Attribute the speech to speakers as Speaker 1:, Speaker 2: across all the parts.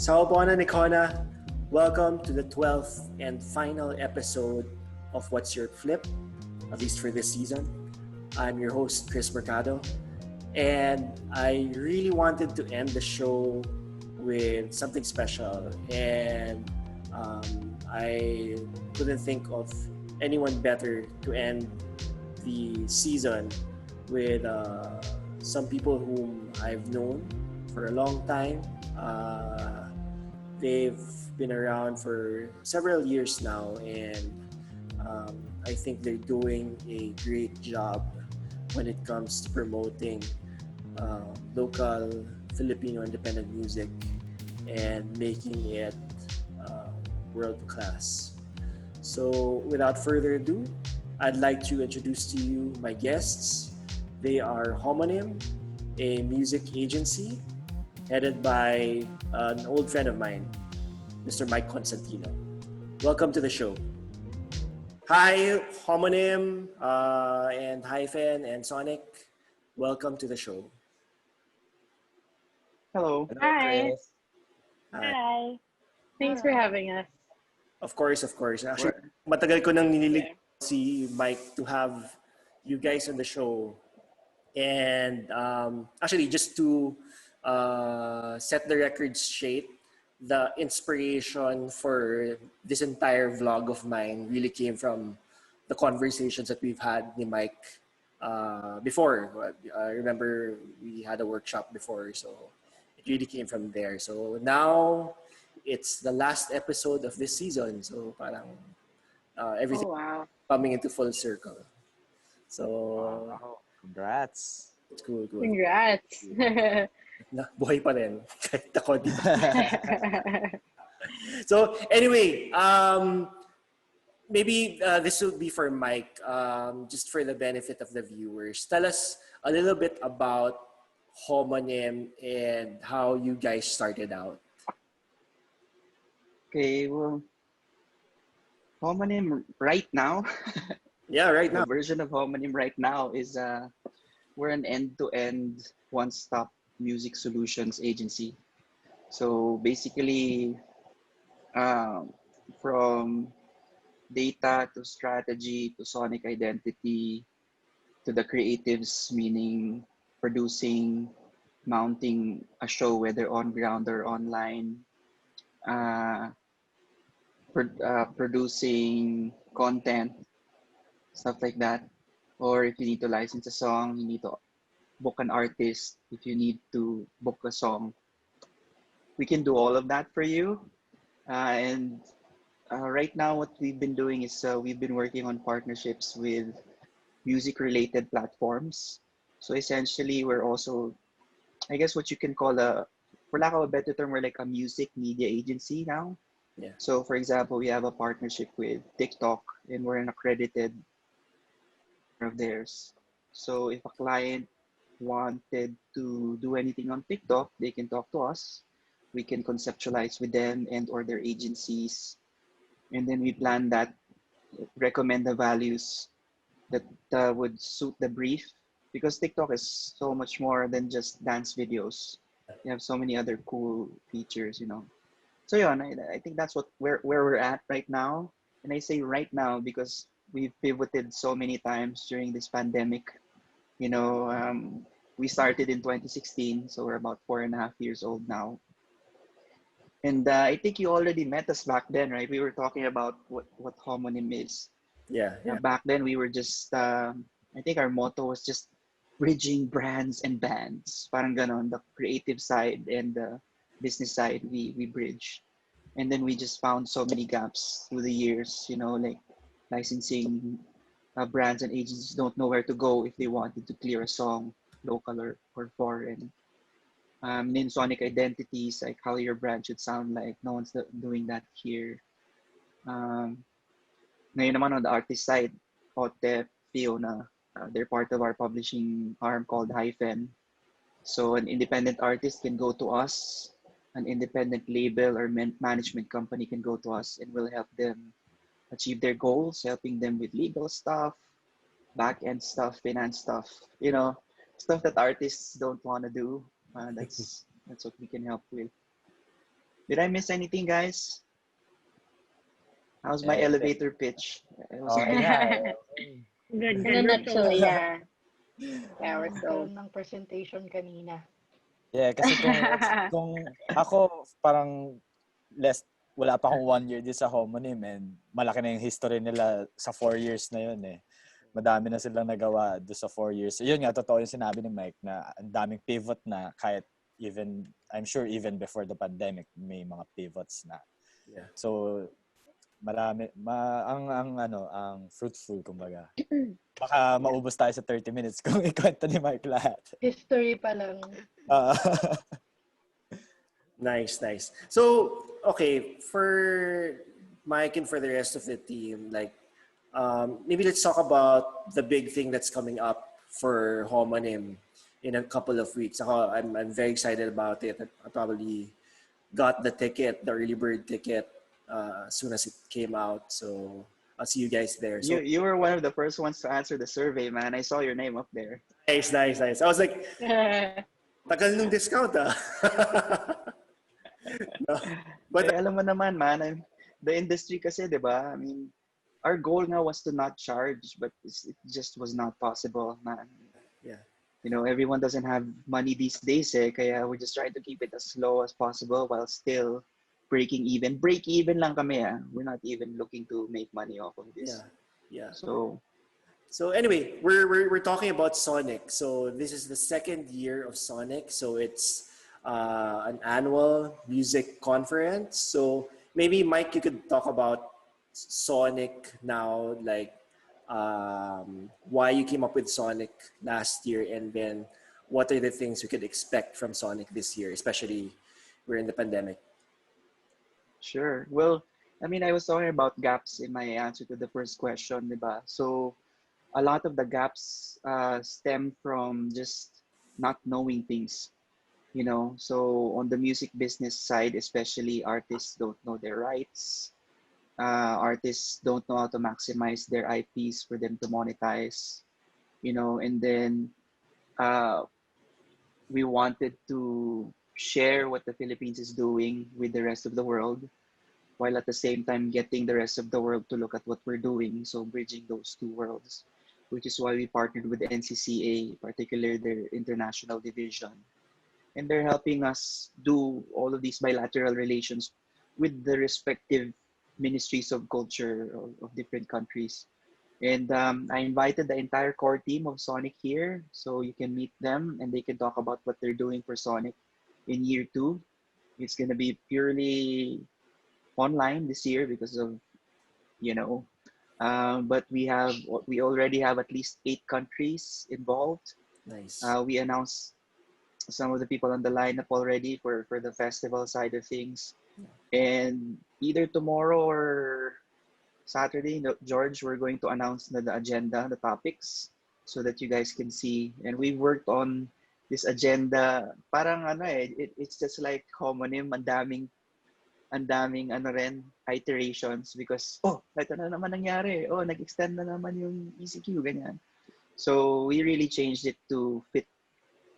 Speaker 1: Sawubona Nikona, welcome to the 12th and final episode of What's Your Flip, at least for this season. I'm your host, Chris Mercado, and I really wanted to end the show with something special, and I couldn't think of anyone better to end the season with some people whom I've known for a long time. They've been around for several years now, and I think they're doing a great job when it comes to promoting local Filipino independent music and making it world class. So, without further ado, I'd like to introduce to you my guests. They are Homonym, a music agency headed by an old friend of mine, Mr. Mike Constantino. Welcome to the show. Hi, Homonym, and Hyphen and Sonik. Welcome to the show.
Speaker 2: Hello.
Speaker 3: Hello,
Speaker 4: Hi.
Speaker 3: Chris.
Speaker 4: Hi. Thanks for having us.
Speaker 1: Of course. Actually, matagal ko nang ninilig si Mike to have you guys on the show. And actually, just to set the record straight, the inspiration for this entire vlog of mine really came from the conversations that we've had with Mike before. I remember we had a workshop before, so it really came from there. So now it's the last episode of this season, so parang everything
Speaker 4: wow.
Speaker 1: coming into full circle. So
Speaker 3: Wow. Congrats.
Speaker 1: it's cool.
Speaker 4: Congrats.
Speaker 1: Na, buhay pa rin. Kahit ako dito. So anyway, maybe this will be for Mike, just for the benefit of the viewers. Tell us a little bit about Homonym and how you guys started out.
Speaker 2: Okay, well, Homonym right now,
Speaker 1: Yeah, right
Speaker 2: the
Speaker 1: now.
Speaker 2: version of Homonym right now is we're an end-to-end one-stop music solutions agency. So basically, from data to strategy to sonic identity to the creatives, meaning producing, mounting a show, whether on ground or online, uh, producing content, stuff like that. Or if you need to license a song, you need to book an artist. If you need to book a song, we can do all of that for you. And right now, what we've been doing is we've been working on partnerships with music-related platforms. So essentially, we're also, I guess, what you can call for lack of a better term, we're like a music media agency now.
Speaker 1: Yeah.
Speaker 2: So, for example, we have a partnership with TikTok, and we're an accredited of theirs. So, if a client wanted to do anything on TikTok, they can talk to us. We can conceptualize with them and or their agencies, and then we plan that, recommend the values that would suit the brief. Because TikTok is so much more than just dance videos. You have so many other cool features, you know. So yeah, I think that's where we're at right now. And I say right now because we've pivoted so many times during this pandemic. You know, we started in 2016, so we're about 4.5 years old now. And I think you already met us back then, right? We were talking about what Homonym is.
Speaker 1: Yeah.
Speaker 2: Back then, we were just, I think our motto was just bridging brands and bands. Parang ganon, the creative side and the business side, we bridge. And then we just found so many gaps through the years, you know, like licensing brands and agencies don't know where to go if they wanted to clear a song, local or foreign. Then sonic identities, like how your brand should sound like. No one's doing that here. Ngayon naman on the artist side, Otep, Fiona, they're part of our publishing arm called Hyphen. So an independent artist can go to us, an independent label or management company can go to us, and we'll help them achieve their goals, helping them with legal stuff, back end stuff, finance stuff, you know, stuff that artists don't want to do. That's what we can help with. Did I miss anything, guys? How's my
Speaker 3: Yeah,
Speaker 2: elevator pitch? Was it
Speaker 3: okay
Speaker 2: good?
Speaker 3: nga.
Speaker 4: Good,
Speaker 5: In a
Speaker 4: good. We're
Speaker 5: nutshell,
Speaker 4: sold.
Speaker 5: yeah. Yeah, we're sold.
Speaker 4: Nagkaroon ng presentation kanina.
Speaker 3: Yeah, kasi kung ako parang less wala pa akong 1 year din sa Homonym and malaki na yung history nila sa 4 years na yun eh. Madami na silang nagawa do sa 4 years. Yun nga, totoo yung sinabi ni Mike na ang daming pivot na kahit even, I'm sure even before the pandemic, may mga pivots na.
Speaker 1: Yeah.
Speaker 3: So, marami, ang fruitful, kumbaga. Baka maubos tayo sa 30 minutes kung ikwento ni Mike lahat.
Speaker 4: History pa lang.
Speaker 3: Uh,
Speaker 1: Nice, nice. So, okay, for Mike and for the rest of the team, like, maybe let's talk about the big thing that's coming up for Homonym in a couple of weeks. I'm very excited about it. I probably got the ticket, the early bird ticket, as soon as it came out. So I'll see you guys there. So
Speaker 2: You were one of the first ones to answer the survey, man. I saw your name up there.
Speaker 1: nice, nice, nice. I was like, tagal nung discount ah. No. But
Speaker 2: Alam mo naman, man, the industry kasi, di ba? I mean, our goal nga was to not charge, but it just was not possible, man.
Speaker 1: yeah,
Speaker 2: You know, everyone doesn't have money these days, eh? Kaya we're just trying to keep it as low as possible while still breaking even. Break even lang kami, ah. We're not even looking to make money off of this.
Speaker 1: yeah, yeah.
Speaker 2: So,
Speaker 1: Anyway, we're talking about Sonic. So this is the second year of Sonic. So it's an annual music conference. So maybe Mike, you could talk about Sonic now, like why you came up with Sonic last year, and then what are the things we could expect from Sonic this year, especially we're in the pandemic.
Speaker 2: sure. Well, I mean, I was talking about gaps in my answer to the first question, di ba? So, a lot of the gaps stem from just not knowing things, you know. So on the music business side, especially, artists don't know their rights. Artists don't know how to maximize their IPs for them to monetize, you know. And then uh, we wanted to share what the Philippines is doing with the rest of the world, while at the same time getting the rest of the world to look at what we're doing. So bridging those two worlds, which is why we partnered with the NCCA, particularly their international division. And they're helping us do all of these bilateral relations with the respective ministries of culture of different countries. And I invited the entire core team of Sonic here so you can meet them and they can talk about what they're doing for Sonic in year two. It's going to be purely online this year because of, you know, but we already have at least 8 countries involved.
Speaker 1: Nice.
Speaker 2: We announced some of the people on the lineup already for the festival side of things. And either tomorrow or Saturday, no, George, we're going to announce the agenda, the topics, so that you guys can see. And we worked on this agenda. Parang ano eh, it's just like homonym, ang daming ano rin, iterations because, oh, ito na naman nangyari. Oh, nag-extend na naman yung ECQ, ganyan. So we really changed it to fit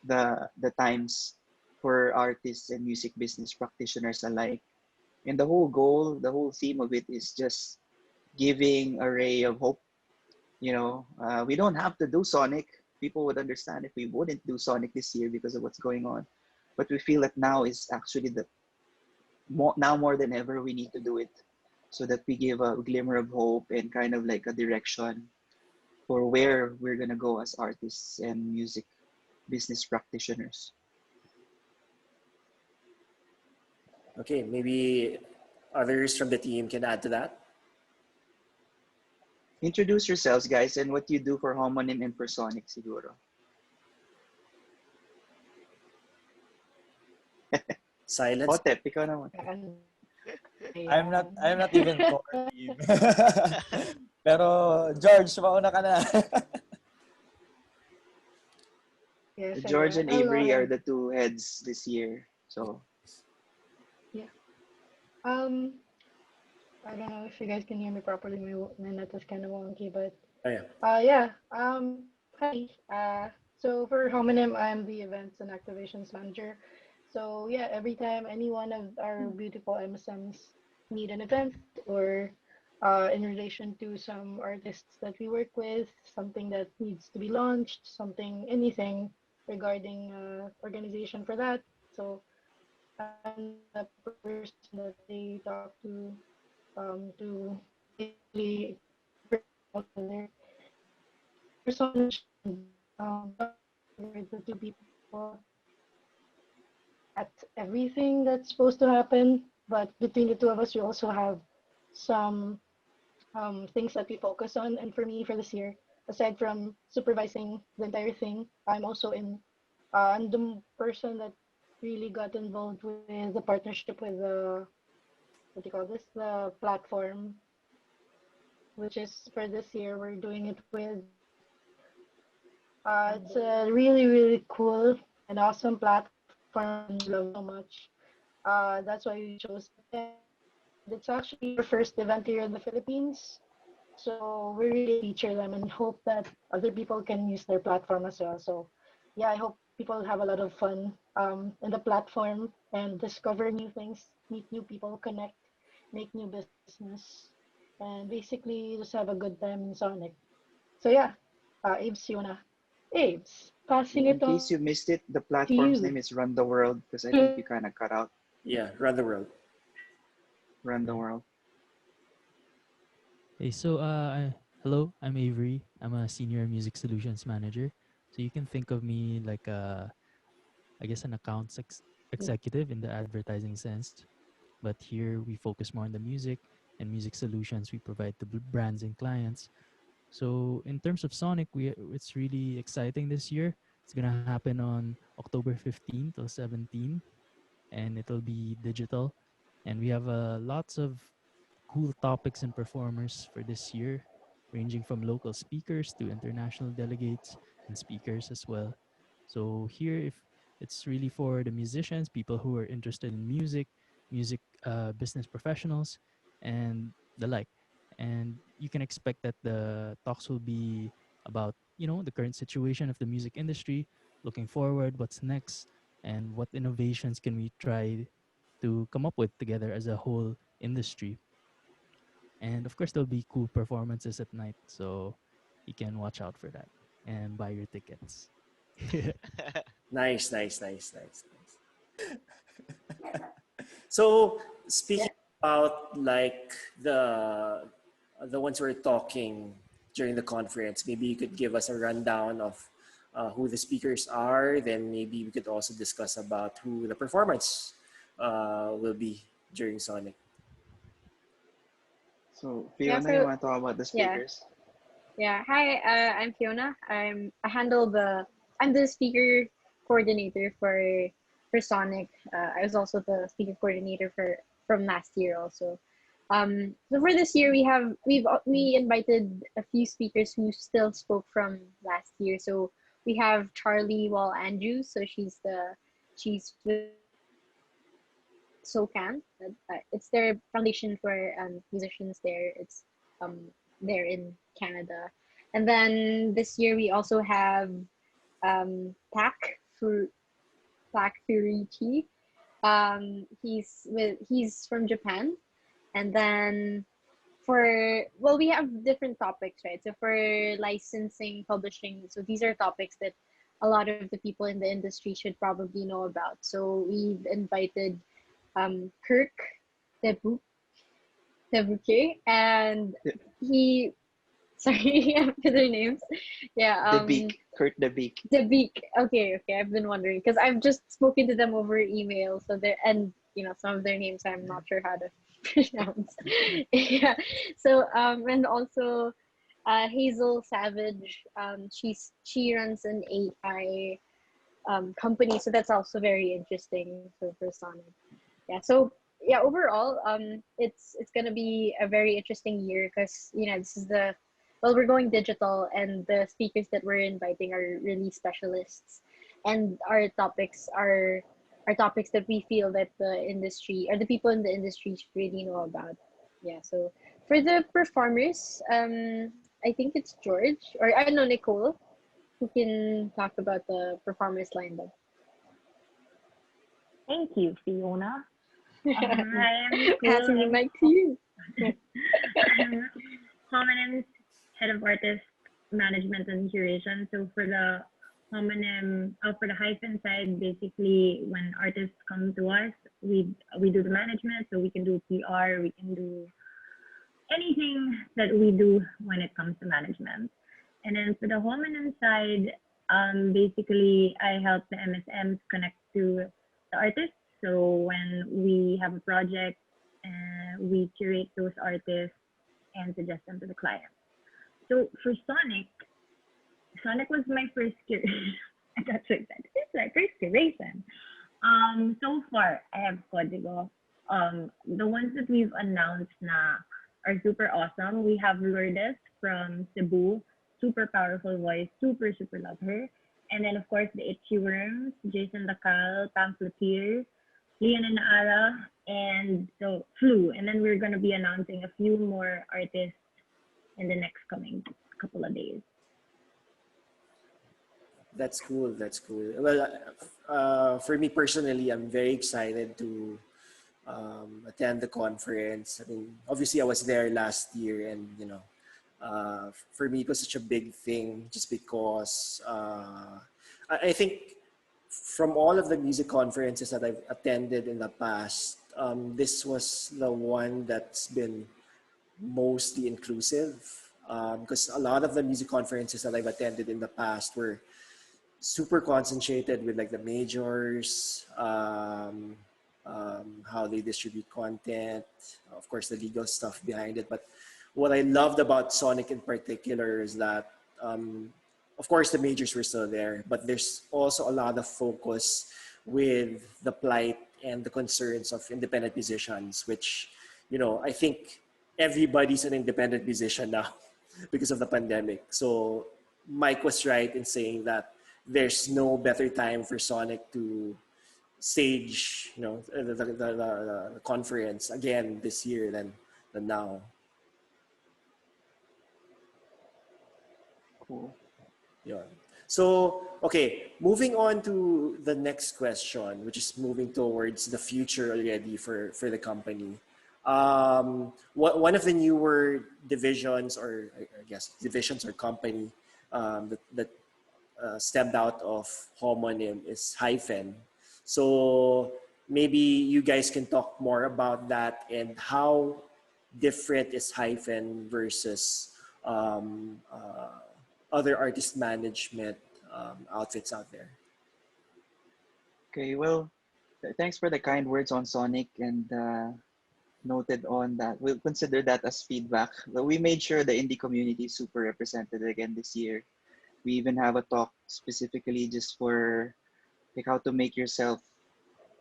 Speaker 2: the times for artists and music business practitioners alike. And the whole goal, the whole theme of it is just giving a ray of hope. You know, we don't have to do Sonic. People would understand if we wouldn't do Sonic this year because of what's going on. But we feel that now is actually now more than ever we need to do it so that we give a glimmer of hope and kind of like a direction for where we're gonna go as artists and music business practitioners.
Speaker 1: Okay, maybe others from the team can add to that.
Speaker 2: Introduce yourselves, guys, and what you do for Homonym and for Sonic, siguro.
Speaker 1: Silence.
Speaker 2: Otep, ikaw naman.
Speaker 3: I'm not even core team. Pero George, mauna ka na.
Speaker 4: Yes,
Speaker 2: George and
Speaker 4: I'll go
Speaker 2: Avery are
Speaker 4: ahead.
Speaker 2: the two heads this year. So,
Speaker 4: Yeah. Um, I don't know if you guys can hear me properly. My net is kind of wonky, but
Speaker 1: Oh, yeah.
Speaker 4: yeah. Hi. So for Homonym, I'm the events and activations manager. So yeah, every time any one of our beautiful MSMs need an event or in relation to some artists that we work with, something that needs to be launched, something, anything regarding organization for that. So I'm the person that they talk to basically bring them all together. And for Sonych and John, we're the two people at everything that's supposed to happen. But between the two of us, we also have some things that we focus on. And for me, for this year, aside from supervising the entire thing, I'm the person that really got involved with the partnership with the, what do you call this? The platform, which is for this year, we're doing it with it's a really, really cool and awesome platform that we love so much. That's why we chose it. And it's actually our first event here in the Philippines. So we really feature them and hope that other people can use their platform as well. So yeah, I hope people have a lot of fun in the platform and discover new things, meet new people, connect, make new business, and basically just have a good time in Sonic. So yeah, Abe's Yuna. Abe's, passing
Speaker 2: In
Speaker 4: it
Speaker 2: case
Speaker 4: on
Speaker 2: you missed it, the
Speaker 4: to
Speaker 2: platform's
Speaker 4: you.
Speaker 2: name is Run the World because I think you kind of cut out.
Speaker 1: Yeah, run the world.
Speaker 2: Run the
Speaker 6: Right.
Speaker 2: World.
Speaker 6: Hey, so hello, I'm Avery. I'm a senior music solutions manager. So you can think of me like I guess an accounts executive in the advertising sense. But here we focus more on the music and music solutions we provide to brands and clients. So in terms of Sonic, we it's really exciting this year. It's gonna happen on October 15 till 17, and it'll be digital. And we have lots of cool topics and performers for this year, ranging from local speakers to international delegates and speakers as well. So here, if it's really for the musicians, people who are interested in music, music business professionals, and the like. And you can expect that the talks will be about the current situation of the music industry, looking forward, what's next, and what innovations can we try to come up with together as a whole industry. And of course, there'll be cool performances at night. So you can watch out for that and buy your tickets.
Speaker 1: Nice, nice, nice, nice, nice. So
Speaker 5: Yeah.
Speaker 1: speaking about like the ones we're talking during the conference, maybe you could give us a rundown of who the speakers are. Then maybe we could also discuss about who the performance will be during Sonic.
Speaker 2: So,
Speaker 5: Yeah.
Speaker 2: Fiona, you
Speaker 5: So
Speaker 2: want to talk about the
Speaker 5: yeah.
Speaker 2: speakers?
Speaker 5: Yeah. Hi. I'm Fiona. I'm the speaker coordinator for Sonic. I was also the speaker coordinator for from last year also. So for this year we invited a few speakers who still spoke from last year. So we have Charlie Wall Andrews. So she's with SOCAN. It's their foundation for musicians there. It's um there in Canada. And then this year we also have Tak for Tak Furichi. He's from Japan. And then we have different topics, right? So for licensing, publishing, so these are topics that a lot of the people in the industry should probably know about. So we've invited Kirk Debu Debuke, and
Speaker 2: The,
Speaker 5: he sorry after their names. Yeah,
Speaker 2: the Beak, Kurt the Beak.
Speaker 5: Debik. Okay, okay. I've been wondering because I've just spoken to them over email, so they and some of their names I'm not sure how to pronounce. Yeah. So and also Hazel Savage. She runs an AI company, so that's also very interesting for Sonic. Yeah. So yeah, overall, it's gonna be a very interesting year because this is the we're going digital, and the speakers that we're inviting are really specialists, and our topics that we feel that the industry or the people in the industry should really know about. Yeah. So for the performers, I think it's George, or I don't know, Nicole, who can talk about the performers lined up.
Speaker 7: Thank you, Fiona. Hi, I'm Nicole.
Speaker 5: Passing the mic to you.
Speaker 7: I'm Homonym's head of artist management and curation. So for the hyphen side, basically when artists come to us, we do the management. So we can do PR, we can do anything that we do when it comes to management. And then for the homonym side, basically I help the MSMs connect to the artists. So when we have a project, we curate those artists and suggest them to the client. So for Sonic, Sonic was my first curation. I got so excited. It's my first curation. So far I have Código. The ones that we've announced na are super awesome. We have Lourdes from Cebu, super powerful voice, super love her. And then of course the Itchy Worms, Jason Dacal, Pamphleteer, Leon and Ara, and so Flu. And then we're gonna be announcing a few more artists in the next coming couple of days.
Speaker 1: That's cool. That's cool. Well, for me personally, I'm very excited to attend the conference. I mean, obviously, I was there last year, and for me, it was such a big thing just because I think from all of the music conferences that I've attended in the past, this was the one that's been mostly inclusive. Because a lot of the music conferences that I've attended in the past were super concentrated with like the majors, how they distribute content, of course the legal stuff behind it. But what I loved about Sonic in particular is that, of course, the majors were still there, but there's also a lot of focus with the plight and the concerns of independent musicians, which, I think everybody's an independent musician now because of the pandemic. So Mike was right in saying that there's no better time for Sonic to stage, the conference again this year than now.
Speaker 2: Cool.
Speaker 1: Yeah. So, okay, moving on to the next question, which is moving towards the future already for the company. One of the newer divisions, or I guess divisions or company, that stemmed out of Homonym is Hyphen. So maybe you guys can talk more about that and how different is Hyphen versus other artist management outfits out there.
Speaker 2: Okay, well, thanks for the kind words on Sonic and noted on that. We'll consider that as feedback. But we made sure the indie community is super represented again this year. We even have a talk specifically just for like how to make yourself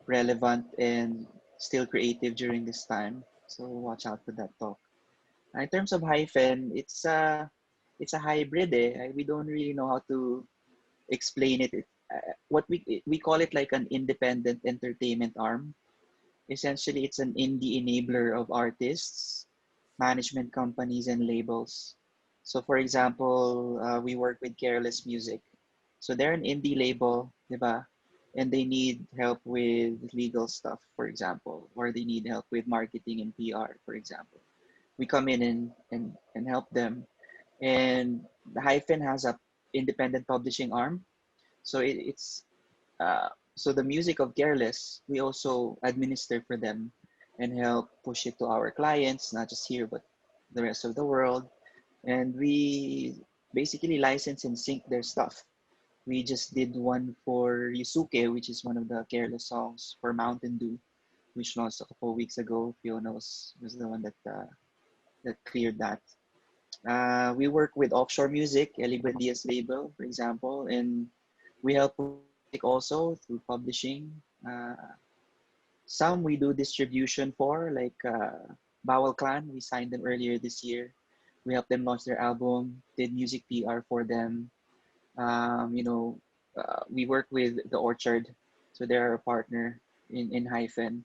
Speaker 2: relevant and still creative during this time. So watch out for that talk. In terms of hyphen, it's a hybrid. We don't really know how to explain it. What we call it like an independent entertainment arm. Essentially, it's an indie enabler of artists, management companies, and labels. So, for example, we work with Careless Music. So they're an indie label, diba? And they need help with legal stuff, for example, or they need help with marketing and PR, for example. We come in and help them. And the Hyphen has a independent publishing arm. So so the music of Careless, we also administer for them and help push it to our clients, not just here, but the rest of the world. And we basically license and sync their stuff. We just did one for Yusuke, which is one of the Careless songs for Mountain Dew, which launched a couple of weeks ago. Fiona was the one that cleared that. We work with Offshore Music, Eli Buendia's label, for example, and we help music also through publishing. Some we do distribution for, like Bawal Clan. We signed them earlier this year. We helped them launch their album, did music PR for them. We work with the Orchard, so they're our partner in Hyphen.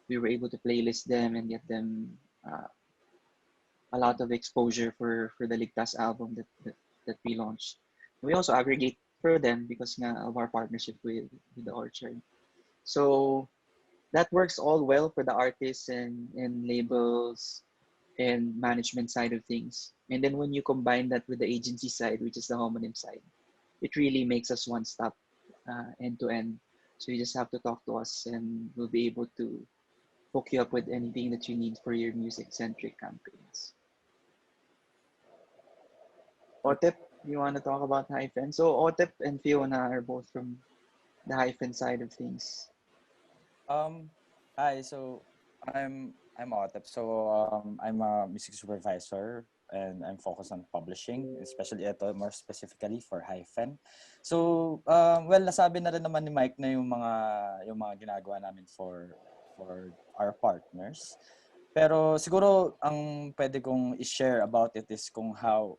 Speaker 2: We were able to playlist them and get them a lot of exposure for the Ligtas album that we launched. We also aggregate for them because of our partnership with the Orchard. So that works all well for the artists and labels and management side of things. And then when you combine that with the agency side, which is the homonym side, it really makes us one stop end to end. So you just have to talk to us and we'll be able to hook you up with anything that you need for your music centric campaigns. Otep, you want to talk about Hyphen? So Otep and Fiona are both from the Hyphen side of things.
Speaker 3: Um, Hi. So I'm Otep. So I'm a music supervisor and I'm focused on publishing, especially ito more specifically for Hyphen. So well, nasabi na rin naman ni Mike na yung mga ginagawa namin for our partners. Pero siguro ang pwede kong i-share about it is kung how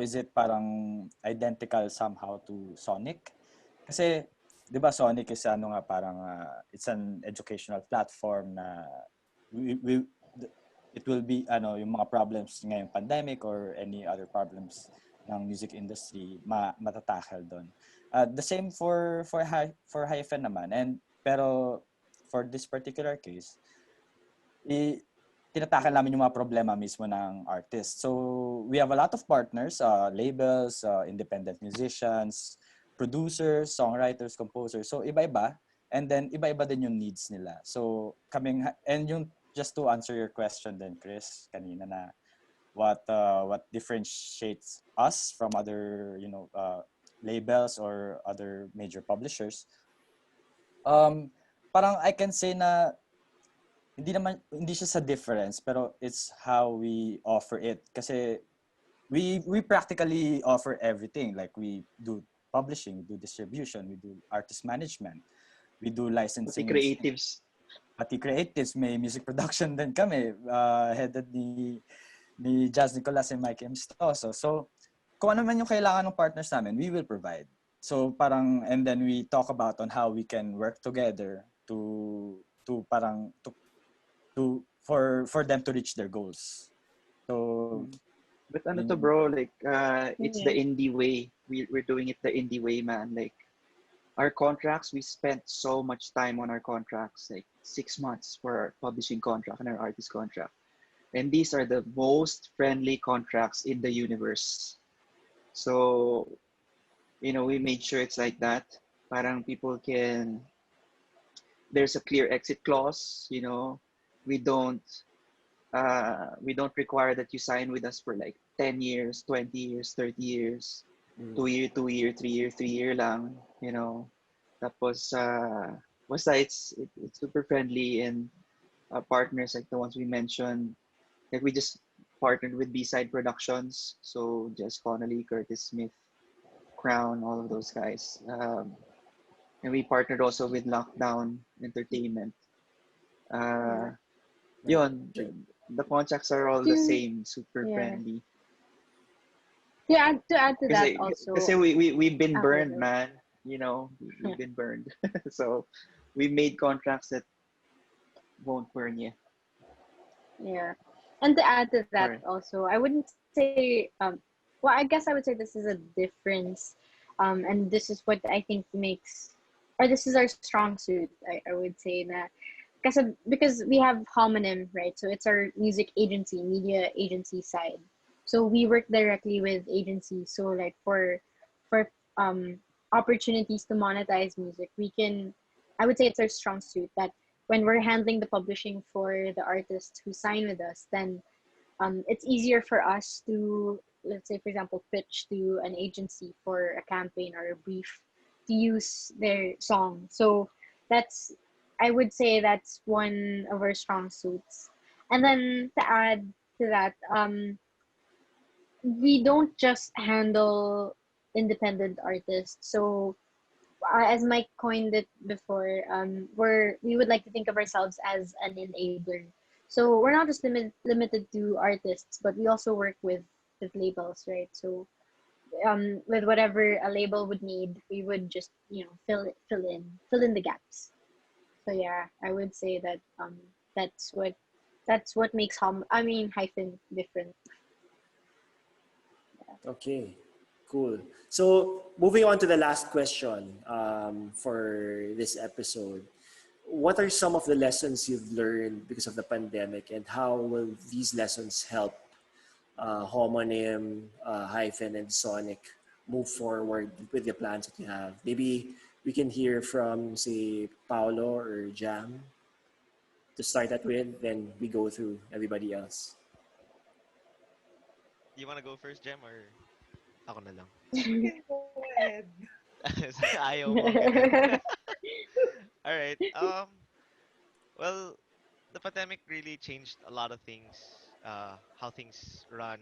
Speaker 3: is it parang identical somehow to Sonic. Kasi 'di ba Sonic is ano nga parang it's an educational platform na we it will be ano yung mga problems ngayong pandemic or any other problems ng music industry matatackle doon. The same for Hyphen naman, and pero for this particular case tinatackle namin yung mga problema mismo ng artist. So we have a lot of partners, labels, independent musicians, producers, songwriters, composers. So iba-iba, and then iba-iba din yung needs nila. So and yung just to answer your question then Chris kanina na what differentiates us from other labels or other major publishers, parang I can say na hindi siya sa difference, pero it's how we offer it. Kasi we practically offer everything. Like we do publishing, we do distribution, we do artist management, we do
Speaker 2: Pati
Speaker 3: licensing.
Speaker 2: creatives.
Speaker 3: Pati creatives, may music production din kami, headed ni Jazz Nicolas and Mike Emistoso. So kung ano man yung kailangan ng partners namin, we will provide. So parang, and then we talk about on how we can work together to for them to reach their goals. So
Speaker 2: But ano to bro, like it's the
Speaker 5: Yeah.
Speaker 2: indie way. We're doing it the indie way, man. Like our contracts, we spent so much time on our contracts, like 6 months for our publishing contract and our artist contract. And these are the most friendly contracts in the universe. So, we made sure it's like that. Parang people there's a clear exit clause, we don't require that you sign with us for like 10 years, 20 years, 30 years, 2 year, 2 year, 3 year, 3 year lang, Tapos, basta it's super friendly, and partners like the ones we mentioned, like we just partnered with B-Side Productions, so Jess Connolly, Curtis Smith, Crown, all of those guys. And we partnered also with Lockdown Entertainment. Yun, the contracts are all the same, super friendly.
Speaker 5: Yeah, to add to that also.
Speaker 2: Kasi we've been burned,
Speaker 5: Okay.
Speaker 2: man. We've been burned. So we made contracts that won't burn you.
Speaker 5: Yeah. And to add to that
Speaker 2: Sorry.
Speaker 5: also, I wouldn't say well, I guess I would say this is a difference. And this is what I think makes, or this is our strong suit, I would say that because we have Homonym, right? So it's our music agency, media agency side. So we work directly with agencies. So like for opportunities to monetize music, I would say it's our strong suit that when we're handling the publishing for the artists who sign with us, then it's easier for us to, let's say, for example, pitch to an agency for a campaign or a brief to use their song. So I would say that's one of our strong suits. And then to add to that, we don't just handle independent artists. So as Mike coined it before, we would like to think of ourselves as an enabler. So we're not just limited to artists, but we also work with labels, right? So with whatever a label would need, we would just fill in the gaps. So yeah, I would say that that's what makes Hyphen different.
Speaker 1: Okay, cool. So moving on to the last question for this episode. what are some of the lessons you've learned because of the pandemic, and how will these lessons help Homonym, Hyphen, and Sonic move forward with the plans that you have? Maybe we can hear from, say, Paolo or Jam to start that with, then we go through everybody else.
Speaker 8: You want to go first, Jem, or ako na lang?
Speaker 9: You can go ahead.
Speaker 8: Ayaw mo ganun. All right. Well, the pandemic really changed a lot of things. How things run,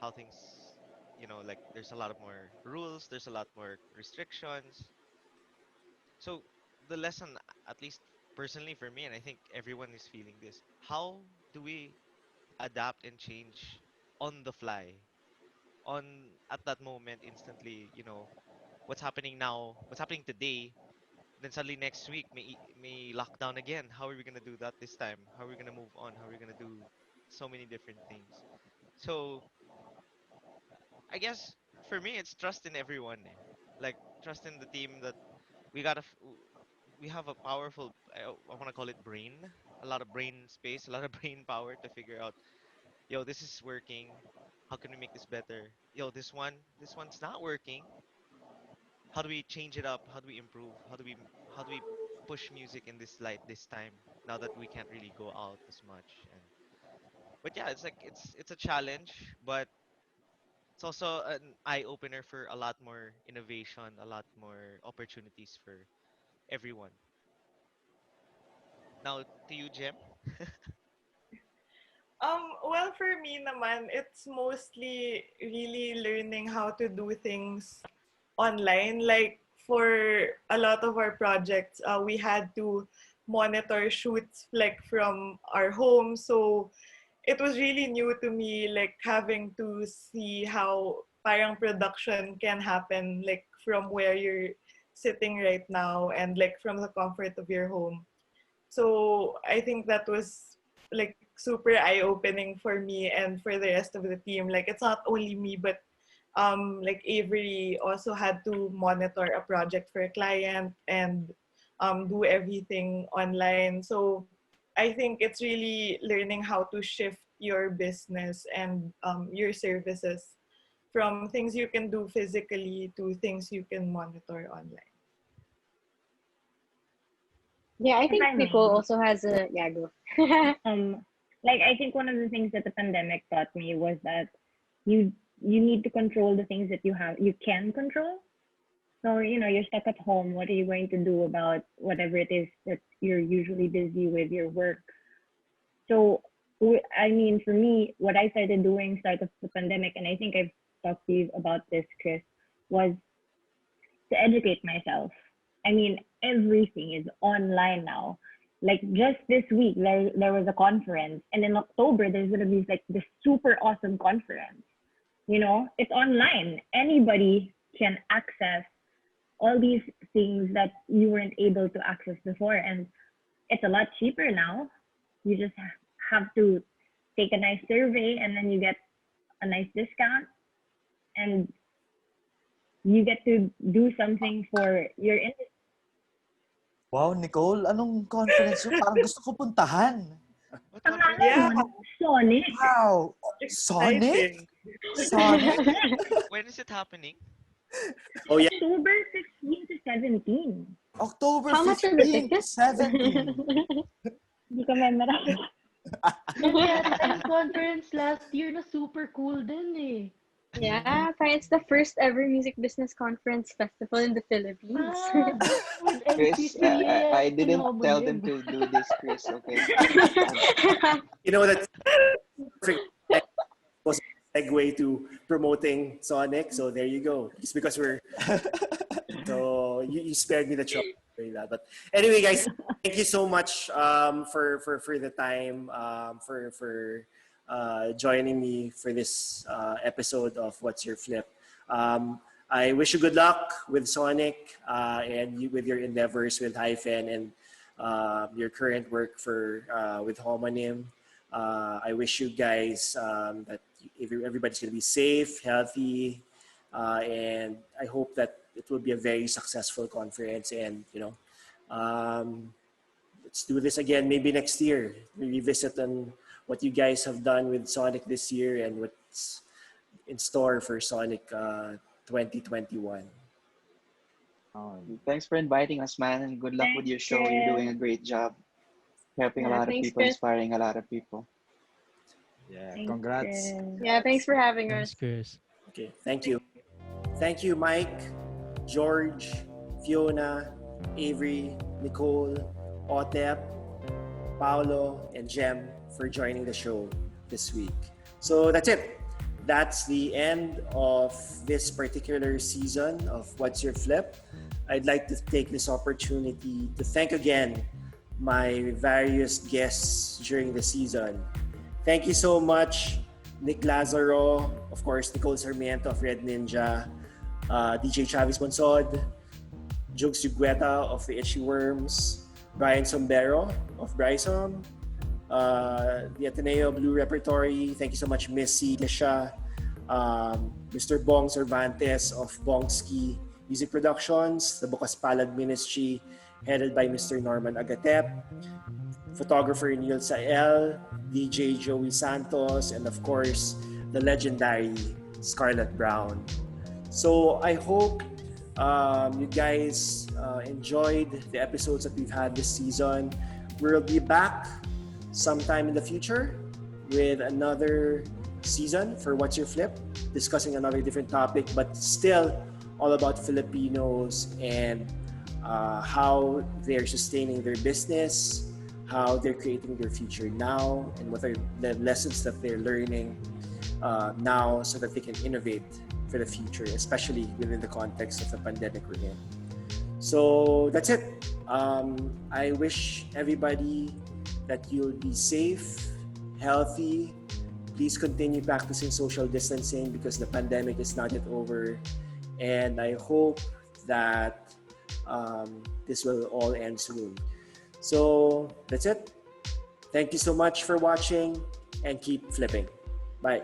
Speaker 8: how things, like there's a lot of more rules, there's a lot more restrictions. So the lesson, at least personally for me, and I think everyone is feeling this, how do we adapt and change on the fly? On at that moment, instantly, what's happening now, what's happening today, then suddenly next week may lockdown again. How are we gonna do that this time? How are we gonna move on? How are we gonna do so many different things? So I guess for me, it's trust in everyone. Eh. Like trust in the team that we got we have a powerful, I want to call it brain, a lot of brain space, a lot of brain power to figure out, yo, this is working. How can we make this better? Yo, this one's not working. How do we change it up? How do we improve? How do we push music in this light this time, now that we can't really go out as much? And but yeah, it's like it's a challenge, but it's also an eye opener for a lot more innovation, a lot more opportunities for everyone. Now to you, Jem.
Speaker 9: Well, for me naman, it's mostly really learning how to do things online. Like for a lot of our projects, we had to monitor shoots like from our home. So it was really new to me, like having to see how parang production can happen, like from where you're sitting right now and like from the comfort of your home. So I think that was like super eye opening for me and for the rest of the team. Like it's not only me, but like Avery also had to monitor a project for a client and do everything online. So I think it's really learning how to shift your business and your services from things you can do physically to things you can monitor online.
Speaker 5: Yeah, I
Speaker 7: If
Speaker 5: think
Speaker 7: I
Speaker 5: Nicole
Speaker 7: may,
Speaker 5: also has a yeah, go.
Speaker 7: um, like I think one of the things that the pandemic taught me was that you you need to control the things that you can control. So you're stuck at home. What are you going to do about whatever it is that you're usually busy with your work? So I mean, for me, what I started doing start of the pandemic, and I think I've talked to you about this, Chris, was to educate myself. I mean, everything is online now. Like just this week, there was a conference, and in October there's gonna be like this super awesome conference. It's online. Anybody can access all these things that you weren't able to access before, and it's a lot cheaper now. You just have to take a nice survey, and then you get a nice discount, and you get to do something for your industry.
Speaker 3: Wow, Nicole, anong conference yun? Parang gusto ko puntahan.
Speaker 8: What conference is
Speaker 9: Yeah,
Speaker 8: that?
Speaker 7: Pangalan nun, Sonic.
Speaker 3: Wow! Sonic?
Speaker 9: exciting.
Speaker 3: Sonic?
Speaker 8: When is it happening?
Speaker 1: Oh yeah,
Speaker 7: October 16 to 17.
Speaker 3: October
Speaker 5: How much are the
Speaker 3: 15 to
Speaker 5: tickets?
Speaker 3: 17.
Speaker 7: Hindi ko memorize.
Speaker 4: May attend conference last year na super cool din eh.
Speaker 5: Yeah, it's the first ever music business conference festival in the Philippines.
Speaker 4: Ah, with
Speaker 2: Chris,
Speaker 4: MCCA
Speaker 2: I
Speaker 4: and
Speaker 2: didn't tell them
Speaker 4: Homonym.
Speaker 2: to do this, Chris. Okay.
Speaker 1: you know that's perfect. Was a segue to promoting Sonic. So there you go. It's because we're so you spared me the trouble doing that. But anyway, guys, thank you so much for the time for joining me for this episode of What's Your Flip. I wish you good luck with Sonic and with your endeavors with Hyphen and your current work for with Homonym. I wish you guys that everybody's going to be safe, healthy, and I hope that it will be a very successful conference. And um, let's do this again maybe next year. Revisit on what you guys have done with Sonic this year and what's in store for Sonic 2021.
Speaker 2: Thanks for inviting us, man, and good luck with
Speaker 7: Thanks,
Speaker 2: your show. You're doing
Speaker 7: Chris.
Speaker 2: a great job, helping a
Speaker 5: Yeah,
Speaker 2: lot of
Speaker 5: thanks,
Speaker 2: people,
Speaker 5: Chris.
Speaker 2: inspiring a lot of people.
Speaker 3: Yeah,
Speaker 7: Thanks,
Speaker 3: congrats.
Speaker 7: Chris.
Speaker 5: Yeah, thanks for having
Speaker 6: Thanks,
Speaker 5: us.
Speaker 6: Chris.
Speaker 1: Okay, thank you. Thank you, Mike, George, Fiona, Avery, Nicole, Otep, Paolo, and Jem for joining the show this week. So that's it. That's the end of this particular season of What's Your Flip. I'd like to take this opportunity to thank again my various guests during the season. Thank you so much, Nick Lazaro, of course, Nicole Sarmiento of Red Ninja, DJ Chavis Bonsod, Jugs Ugueta of the Itchy Worms, Brian Sombero of Bryson, the Ateneo Blue Repertory. Thank you so much, Missy Tisha, Mr. Bong Cervantes of Bongski Music Productions, the Bukas Palad Ministry, headed by Mr. Norman Agatep, photographer Neil Sael, DJ Joey Santos, and of course, the legendary Scarlett Brown. So I hope you guys enjoyed the episodes that we've had this season. We'll be back sometime in the future with another season for What's Your Flip, discussing another different topic, but still all about Filipinos and how they're sustaining their business, how they're creating their future now, and what are the lessons that they're learning now so that they can innovate for the future, especially within the context of the pandemic we're in. So that's it. I wish everybody that you'll be safe, healthy. Please continue practicing social distancing because the pandemic is not yet over. And I hope that this will all end soon. So that's it. Thank you so much for watching and keep flipping. Bye.